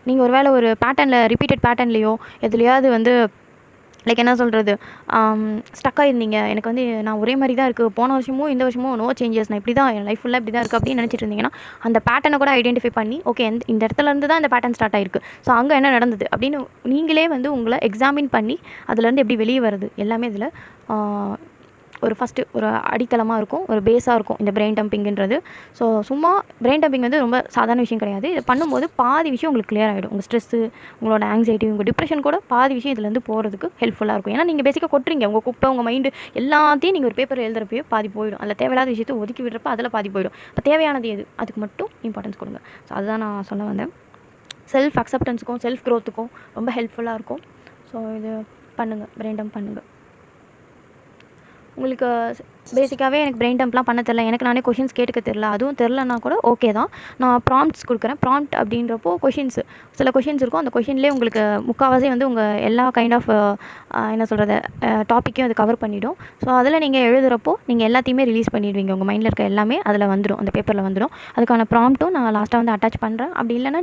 நீங்கள் ஒரு வேளை ஒரு பேட்டர்னில் ரிப்பீட்டட் பேட்டர்ன்லேயோ எதுலையாவது வந்து லைக் என்ன சொல்கிறது, ஸ்டக் ஆகிருந்தீங்க. எனக்கு வந்து நான் ஒரே மாதிரி தான் இருக்குது, போன வருஷமும் இந்த வருஷமும் நோ சேஞ்சஸ், நான் இப்படி தான் என் லைஃப் ஃபுல்லாக இப்படி தான் இருக்குது அப்படின்னு நினச்சிட்டு இருந்தீங்கன்னா, அந்த பேட்டர்னை கூட ஐடென்டிஃபை பண்ணி ஓகே இந்த இடத்துல இருந்து தான் இந்த பேட்டர்ன் ஸ்டார்ட் ஆயிருக்கு, ஸோ அங்கே என்ன நடந்தது அப்படின்னு நீங்களே வந்து உங்களை எக்ஸாமின் பண்ணி அதுலேருந்து எப்படி வெளியே வருது எல்லாமே இதில் ஒரு ஃபஸ்ட்டு ஒரு அடித்தளமாக இருக்கும், ஒரு பேஸாக இருக்கும் இந்த பிரெயின் டம்பிங்கிறது. ஸோ சும்மா பிரெயின் டம்பிங் வந்து ரொம்ப சாதாரண விஷயம் கிடையாது. இதை பண்ணும்போது பாதி விஷயம் உங்களுக்கு கிளியர் ஆகிடும். உங்கள் ஸ்ட்ரெஸ்ஸு, உங்களோட ஆங்ஸைட்டி, உங்கள் டிப்ரெஷன் கூட பாதி விஷயம் இதுலேருந்து போகிறதுக்கு ஹெல்ப்ஃபுல்லாக இருக்கும். ஏன்னா நீங்கள் பேசிக்காக கொட்டுறீங்க உங்கள் குப்பை, உங்கள் மைண்டு எல்லாத்தையும் நீங்கள் ஒரு பேப்பர் எழுதுறப்பையோ பாதி போயிடும். அதில் தேவையில்லாத விஷயத்தை ஒதுக்கி விடுறப்ப அதில் பாதி போயிடும். இப்போ தேவையானது எது அதுக்கு மட்டும் இம்பார்ட்டன்ஸ் கொடுங்க. ஸோ அதுதான் நான் சொல்ல வந்தேன். செல்ஃப் அக்செப்டன்ஸுக்கும் செல்ஃப் க்ரோத்துக்கும் ரொம்ப ஹெல்ப்ஃபுல்லாக இருக்கும். ஸோ இது பண்ணுங்கள், பிரெயின் டம்ப் பண்ணுங்கள். உங்களுக்கு பேசிக்காகவே எனக்கு பிரெயின் டம்ப்லாம் பண்ண தெரில, எனக்கு நானே கொஷின்ஸ் கேட்டுக்க தெரில, அதுவும் தெரிலனா கூட ஓகே தான். நான் ப்ராம்ப்ட்ஸ் கொடுக்குறேன். ப்ராம்ப்ட் அப்படின்றப்போ கொஷின்ஸு சில கொஷின்ஸ் இருக்கும். அந்த கொஷின்லேயே உங்களுக்கு முக்கால்வாசி வந்து உங்கள் எல்லா கைண்ட் ஆஃப் என்ன சொல்கிறது டாப்பிக்கையும் அது கவர் பண்ணிவிடும். ஸோ அதில் நீங்கள் எழுதுகிறப்போ நீங்கள் எல்லாத்தையுமே ரிலீஸ் பண்ணிடுவீங்க. உங்கள் மைண்டில் இருக்க எல்லாமே அதில் வந்துடும், அந்த பேப்பரில் வந்துடும். அதுக்கான ப்ராம்ப்ட்டும் நான் லாஸ்ட்டாக வந்து அட்டாச் பண்ணுறேன். அப்படி இல்லைனா